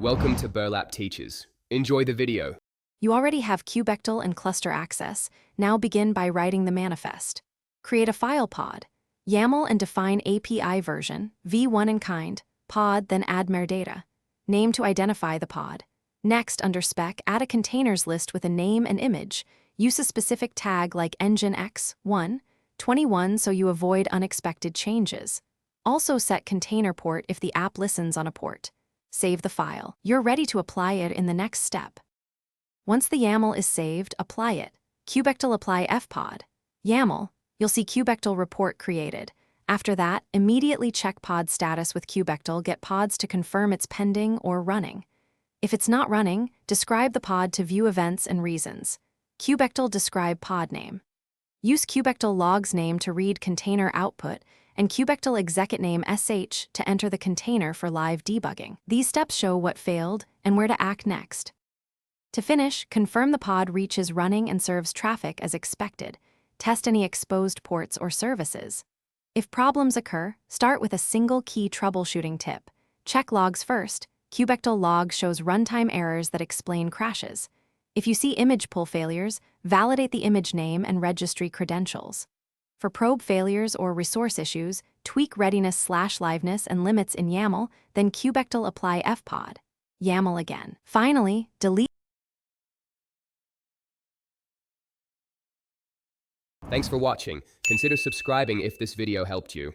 Welcome to Burlap Teachers. Enjoy the video. You already have kubectl and cluster access. Now begin by writing the manifest. Create a file pod. YAML and define API version, v1 in kind, pod, then add metadata. Name to identify the pod. Next, under spec, add a containers list with a name and image. Use a specific tag like nginx1, 21 so you avoid unexpected changes. Also set container port if the app listens on a port. Save the file. You're ready to apply it in the next step. Once the YAML is saved, apply it. Kubectl apply fpod. YAML, you'll see kubectl report created. After that, immediately check pod status with kubectl, get pods to confirm it's pending or running. If it's not running, describe the pod to view events and reasons. Kubectl describe pod name. Use kubectl logs name to read container output and kubectl execute name sh to enter the container for live debugging. These steps show what failed and where to act next. To finish, confirm the pod reaches running and serves traffic as expected. Test any exposed ports or services. If problems occur, start with a single key troubleshooting tip. Check logs first. Kubectl log shows runtime errors that explain crashes. If you see image pull failures, validate the image name and registry credentials. For probe failures or resource issues, tweak readiness/liveness and limits in YAML, then kubectl apply fpod. YAML again. Finally, delete. Thanks for watching. Consider subscribing if this video helped you.